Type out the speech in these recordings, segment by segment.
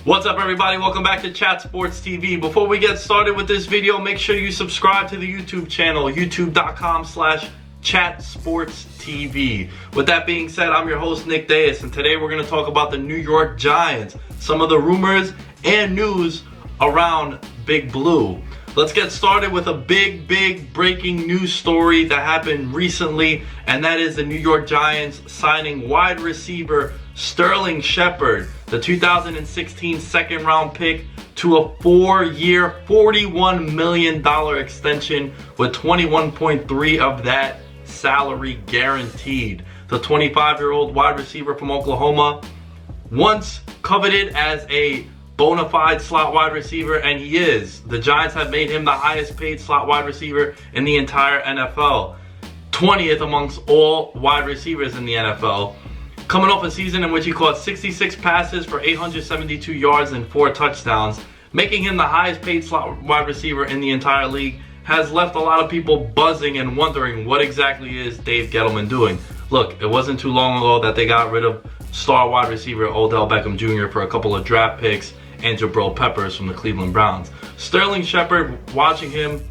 What's up, everybody? Welcome back to Chat Sports TV. Before we get started with this video, make sure you subscribe to the YouTube channel, youtube.com/chatsportstv. With that being said, I'm your host, Nick Dais, and today we're going to talk about the New York Giants, some of the rumors and news around Big Blue. Let's get started with a big breaking news story that happened recently, and that is the New York Giants signing wide receiver Sterling Shepard, the 2016 second round pick, to a 4-year, $41 million extension with 21.3 of that salary guaranteed. The 25-year-old wide receiver from Oklahoma, once coveted as a bona fide slot wide receiver, and he is. The Giants have made him the highest paid slot wide receiver in the entire NFL. 20th amongst all wide receivers in the NFL. Coming off a season in which he caught 66 passes for 872 yards and 4 touchdowns, making him the highest paid slot wide receiver in the entire league, has left a lot of people buzzing and wondering what exactly is Dave Gettleman doing. Look, it wasn't too long ago that they got rid of star wide receiver Odell Beckham Jr. for a couple of draft picks and Jabril Peppers from the Cleveland Browns. Sterling Shepard, watching him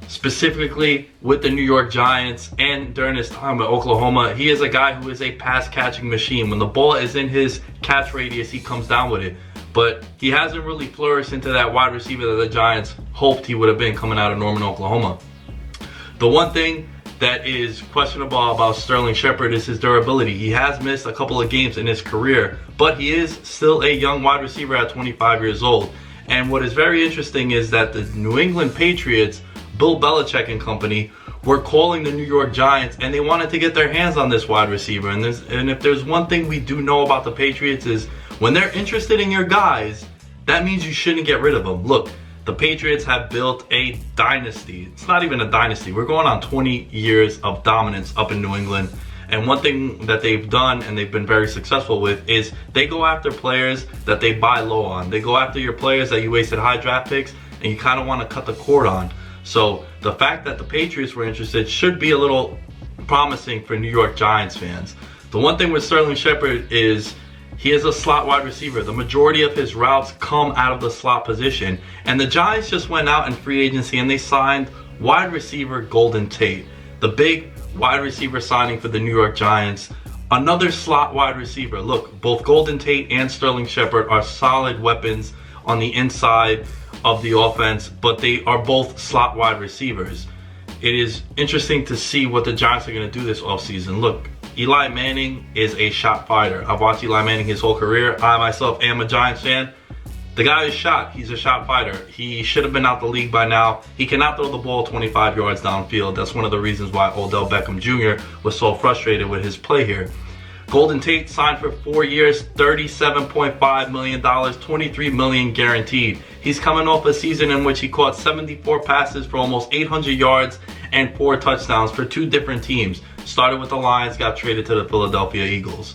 specifically with the New York Giants and during his time at Oklahoma, he is a guy who is a pass catching machine. When the ball is in his catch radius, he comes down with it. But he hasn't really flourished into that wide receiver that the Giants hoped he would have been coming out of Norman, Oklahoma. The one thing that is questionable about Sterling Shepard is his durability. He has missed a couple of games in his career, but he is still a young wide receiver at 25 years old. And what is very interesting is that the New England Patriots, Bill Belichick and company, were calling the New York Giants, and they wanted to get their hands on this wide receiver. And if there's one thing we do know about the Patriots is when they're interested in your guys, that means you shouldn't get rid of them. Look, the Patriots have built a dynasty. It's not even a dynasty. We're going on 20 years of dominance up in New England. And one thing that they've done and they've been very successful with is they go after players that they buy low on. They go after your players that you wasted high draft picks and you kind of want to cut the cord on. So the fact that the Patriots were interested should be a little promising for New York Giants fans. The one thing with Sterling Shepard is he is a slot wide receiver. The majority of his routes come out of the slot position. And the Giants just went out in free agency and they signed wide receiver Golden Tate, the big wide receiver signing for the New York Giants. Another slot wide receiver. Look, both Golden Tate and Sterling Shepard are solid weapons on the inside of the offense, but they are both slot wide receivers. It is interesting to see what the Giants are going to do this offseason. Look, Eli Manning is a shot fighter. I've watched Eli Manning his whole career. I myself am a Giants fan. The guy is shot. He's a shot fighter. He should have been out the league by now. He cannot throw the ball 25 yards downfield. That's one of the reasons why Odell Beckham Jr. was so frustrated with his play here. Golden Tate signed for 4 years, $37.5 million, $23 million guaranteed. He's coming off a season in which he caught 74 passes for almost 800 yards and 4 touchdowns for 2 different teams. Started with the Lions, got traded to the Philadelphia Eagles.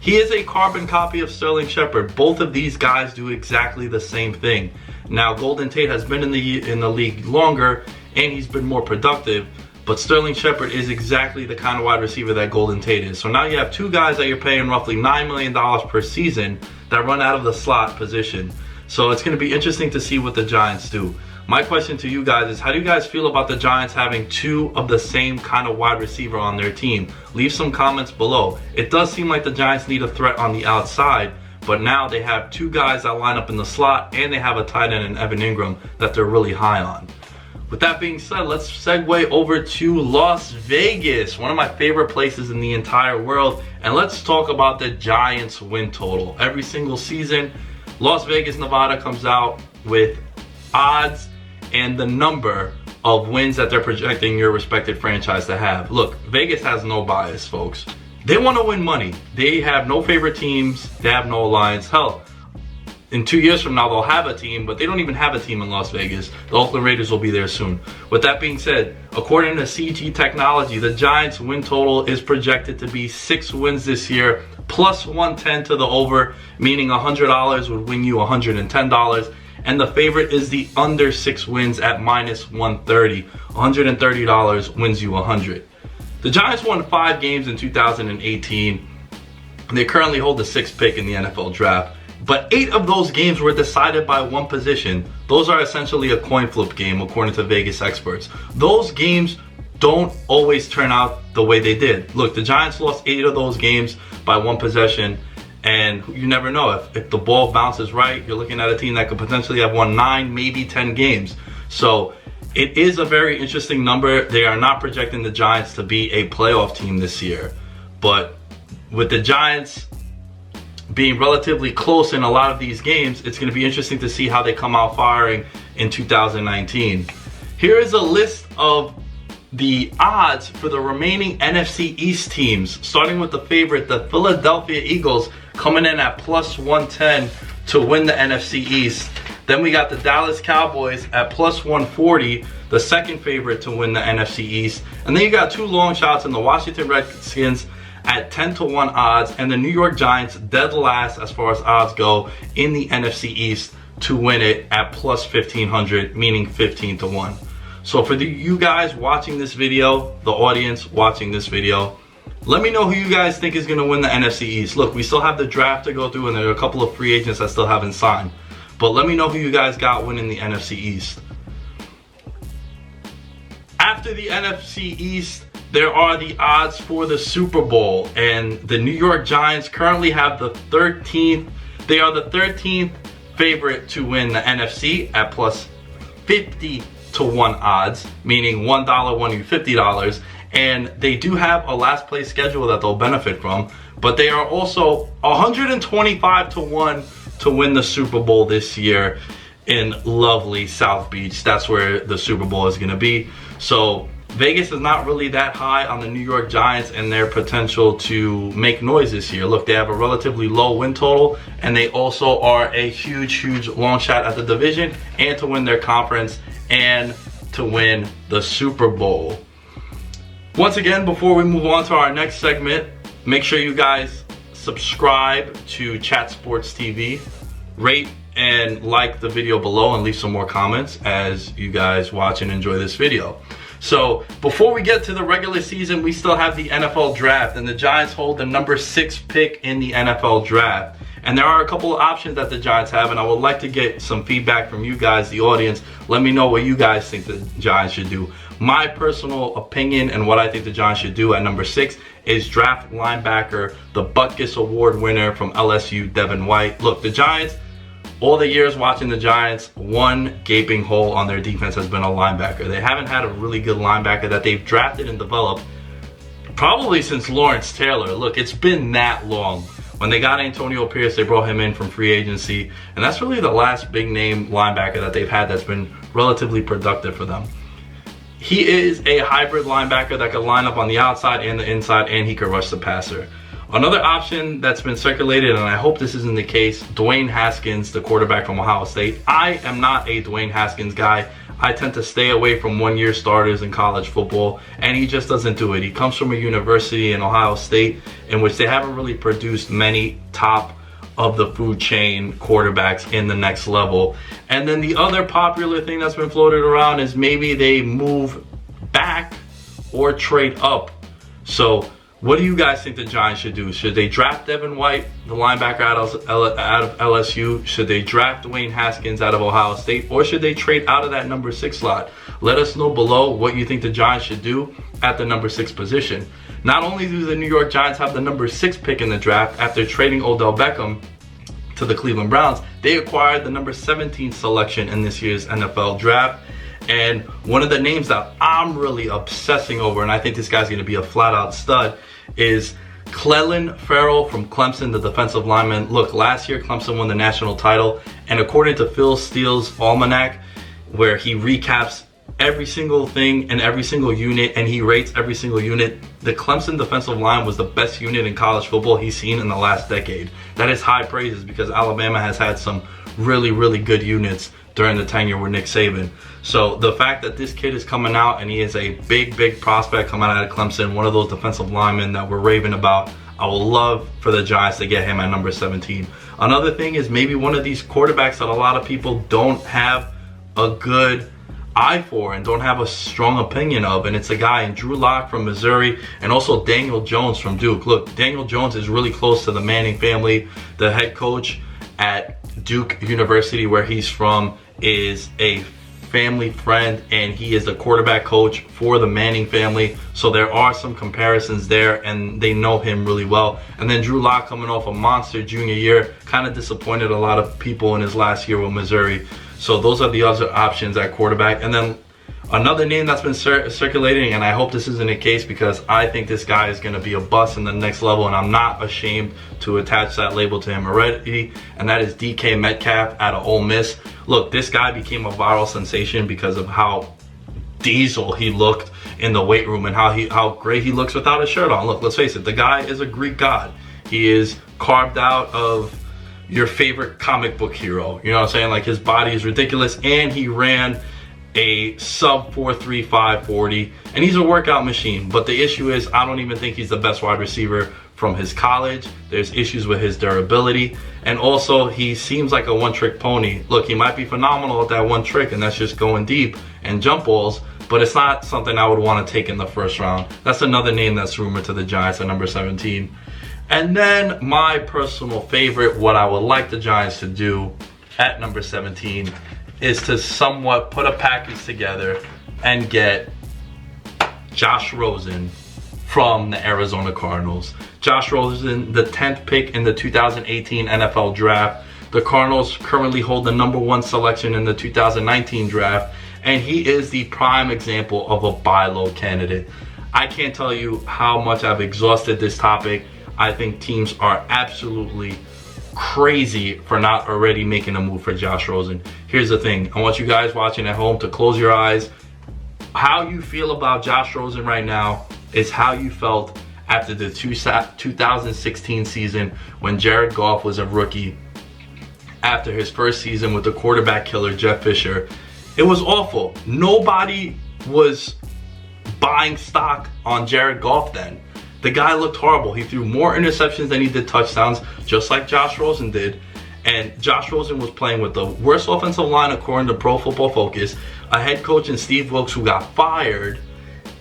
He is a carbon copy of Sterling Shepard. Both of these guys do exactly the same thing. Now, Golden Tate has been in the league longer and he's been more productive. But Sterling Shepard is exactly the kind of wide receiver that Golden Tate is. So now you have 2 guys that you're paying roughly $9 million per season that run out of the slot position. So it's going to be interesting to see what the Giants do. My question to you guys is, how do you guys feel about the Giants having 2 of the same kind of wide receiver on their team? Leave some comments below. It does seem like the Giants need a threat on the outside, but now they have 2 guys that line up in the slot, and they have a tight end in Evan Ingram that they're really high on. With that being said, let's segue over to Las Vegas, one of my favorite places in the entire world. And let's talk about the Giants win total. Every single season, Las Vegas, Nevada comes out with odds and the number of wins that they're projecting your respected franchise to have. Look, Vegas has no bias, folks. They want to win money. They have no favorite teams. They have no alliance. Hell, in 2 years from now, they'll have a team, but they don't even have a team in Las Vegas. The Oakland Raiders will be there soon. With that being said, according to CG Technology, the Giants' win total is projected to be 6 wins this year, plus 110 to the over, meaning $100 would win you $110. And the favorite is the under 6 wins at minus 130. $130 wins you 100. The Giants won 5 games in 2018. They currently hold the 6th pick in the NFL draft. but 8 of those games were decided by one position. Those are essentially a coin flip game according to Vegas experts. Those games don't always turn out the way they did. Look, the Giants lost 8 of those games by one possession, and you never know. If the ball bounces right, you're looking at a team that could potentially have won 9, maybe 10 games. So it is a very interesting number. They are not projecting the Giants to be a playoff team this year, but with the Giants being relatively close in a lot of these games, it's going to be interesting to see how they come out firing in 2019. Here is a list of the odds for the remaining NFC East teams, starting with the favorite, the Philadelphia Eagles, coming in at plus 110 to win the NFC East. Then we got the Dallas Cowboys at plus 140, the second favorite to win the NFC East. And then you got 2 long shots in the Washington Redskins at 10-1 odds, and the New York Giants dead last as far as odds go in the NFC East to win it at plus 1500, meaning 15-1. So for you guys watching this video, the audience watching this video, let me know who you guys think is going to win the NFC East. Look, we still have the draft to go through, and there are a couple of free agents that still haven't signed. But let me know who you guys got winning the NFC East. After the NFC East, there are the odds for the Super Bowl, and the New York Giants currently have the 13th. They are the 13th favorite to win the NFC at plus 50-1 odds, meaning $1 won you $50. And they do have a last place schedule that they'll benefit from, but they are also 125-1 to win the Super Bowl this year in lovely South Beach. That's where the Super Bowl is going to be. So Vegas is not really that high on the New York Giants and their potential to make noise this year. Look, they have a relatively low win total, and they also are a huge long shot at the division and to win their conference and to win the Super Bowl. Once again, before we move on to our next segment, make sure you guys subscribe to Chat Sports TV, rate and like the video below, and leave some more comments as you guys watch and enjoy this video. So before we get to the regular season, we still have the NFL draft, and the Giants hold the number 6 pick in the NFL draft. And there are a couple of options that the Giants have, and I would like to get some feedback from you guys, the audience. Let me know what you guys think the Giants should do. My personal opinion and what I think the Giants should do at number 6 is draft linebacker, the Butkus Award winner from LSU, Devin White. Look, the Giants, all the years watching the Giants, one gaping hole on their defense has been a linebacker. They haven't had a really good linebacker that they've drafted and developed probably since Lawrence Taylor. Look, it's been that long. When they got Antonio Pierce, they brought him in from free agency, and that's really the last big name linebacker that they've had that's been relatively productive for them. He is a hybrid linebacker that can line up on the outside and the inside, and he can rush the passer. Another option that's been circulated, and I hope this isn't the case, Dwayne Haskins, the quarterback from Ohio State. I am not a Dwayne Haskins guy. I tend to stay away from one-year starters in college football, and he just doesn't do it. He comes from a university in Ohio State in which they haven't really produced many top of the food chain quarterbacks in the next level. And then the other popular thing that's been floated around is maybe they move back or trade up. So what do you guys think the Giants should do? Should they draft Devin White, the linebacker out of LSU? Should they draft Dwayne Haskins out of Ohio State? Or should they trade out of that number 6 slot? Let us know below what you think the Giants should do at the number 6 position. Not only do the New York Giants have the number 6 pick in the draft after trading Odell Beckham to the Cleveland Browns, they acquired the number 17 selection in this year's NFL draft. And one of the names that I'm really obsessing over, and I think this guy's going to be a flat-out stud, is Clelin Ferrell from Clemson, the defensive lineman. Look, last year Clemson won the national title, and according to Phil Steele's almanac, where he recaps every single thing and every single unit, and he rates every single unit, the Clemson defensive line was the best unit in college football he's seen in the last decade. That is high praises because Alabama has had some really good units during the tenure with Nick Saban. So the fact that this kid is coming out and he is a big prospect coming out of Clemson, one of those defensive linemen that we're raving about, I would love for the Giants to get him at number 17. Another thing is maybe one of these quarterbacks that a lot of people don't have a good eye for and don't have a strong opinion of, and it's a guy in Drew Lock from Missouri and also Daniel Jones from Duke. Look, Daniel Jones is really close to the Manning family. The head coach at Duke University, where he's from, is a family friend, and he is the quarterback coach for the Manning family. So there are some comparisons there, and they know him really well. And then Drew Lock, coming off a monster junior year, kind of disappointed a lot of people in his last year with Missouri. So those are the other options at quarterback. And then another name that's been circulating, and I hope this isn't the case because I think this guy is going to be a bust in the next level, and I'm not ashamed to attach that label to him already, and that is DK Metcalf out of Ole Miss. Look, this guy became a viral sensation because of how diesel he looked in the weight room and how great he looks without a shirt on. Look, let's face it, the guy is a Greek god. He is carved out of your favorite comic book hero. You know what I'm saying? Like, his body is ridiculous, and he ran a sub 4.35 40, and he's a workout machine. But the issue is, I don't even think he's the best wide receiver from his college. There's issues with his durability, and also he seems like a one-trick pony. Look, he might be phenomenal at that one trick, and that's just going deep and jump balls, but it's not something I would want to take in the first round. That's another name that's rumored to the Giants at number 17. And then my personal favorite, what I would like the Giants to do at number 17, is to somewhat put a package together and get Josh Rosen from the Arizona Cardinals. Josh Rosen, the 10th pick in the 2018 NFL Draft. The Cardinals currently hold the number 1 selection in the 2019 draft, and he is the prime example of a buy low candidate. I can't tell you how much I've exhausted this topic. I think teams are absolutely crazy for not already making a move for Josh Rosen. Here's the thing. I want you guys watching at home to close your eyes. How you feel about Josh Rosen right now is how you felt after the 2016 season when Jared Goff was a rookie after his first season with the quarterback killer Jeff Fisher. It was awful. Nobody was buying stock on Jared Goff then. The guy looked horrible. He threw more interceptions than he did touchdowns, just like Josh Rosen did. And Josh Rosen was playing with the worst offensive line according to Pro Football Focus, a head coach in Steve Wilks who got fired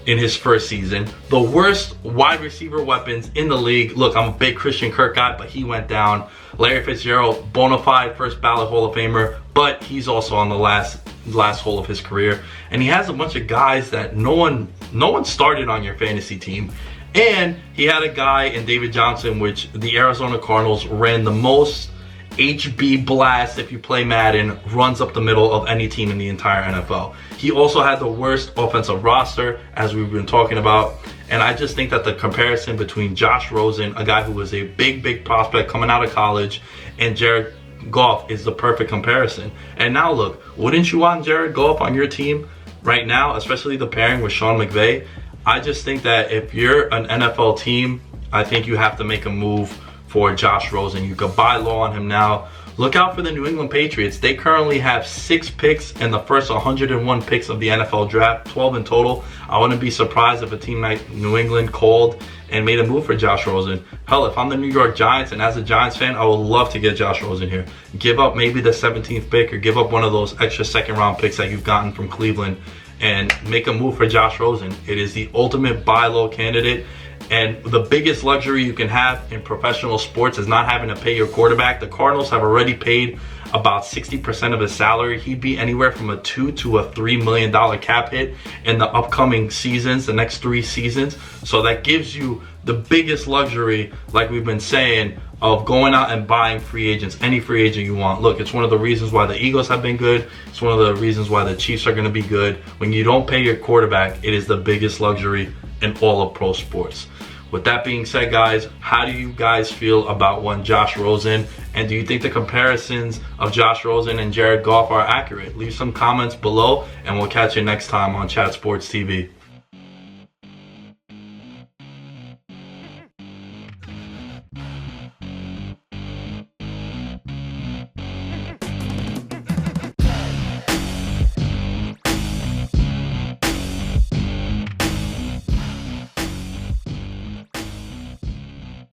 in his first season, the worst wide receiver weapons in the league. Look, I'm a big Christian Kirk guy, but he went down. Larry Fitzgerald, bona fide first ballot Hall of Famer, but he's also on the last hole of his career. And he has a bunch of guys that no one started on your fantasy team. And he had a guy in David Johnson, which the Arizona Cardinals ran the most HB blast, if you play Madden, runs up the middle of any team in the entire NFL. He also had the worst offensive roster, as we've been talking about. And I just think that the comparison between Josh Rosen, a guy who was a big prospect coming out of college, and Jared Goff is the perfect comparison. And now look, wouldn't you want Jared Goff on your team right now, especially the pairing with Sean McVay? I just think that if you're an NFL team, I think you have to make a move for Josh Rosen. You could buy low on him now. Look out for the New England Patriots. They currently have 6 picks in the first 101 picks of the NFL draft, 12 in total. I wouldn't be surprised if a team like New England called and made a move for Josh Rosen. Hell, if I'm the New York Giants, and as a Giants fan, I would love to get Josh Rosen here. Give up maybe the 17th pick, or give up one of those extra second round picks that you've gotten from Cleveland, and make a move for Josh Rosen. It is the ultimate buy low candidate. And the biggest luxury you can have in professional sports is not having to pay your quarterback. The Cardinals have already paid about 60% of his salary. He'd be anywhere from a $2 to a $3 million cap hit in the upcoming seasons, the next 3 seasons. So that gives you the biggest luxury, like we've been saying, of going out and buying free agents, any free agent you want. Look, it's one of the reasons why the Eagles have been good. It's one of the reasons why the Chiefs are going to be good. When you don't pay your quarterback, it is the biggest luxury in all of pro sports. With that being said, guys, how do you guys feel about one Josh Rosen? And do you think the comparisons of Josh Rosen and Jared Goff are accurate? Leave some comments below, and we'll catch you next time on Chat Sports TV.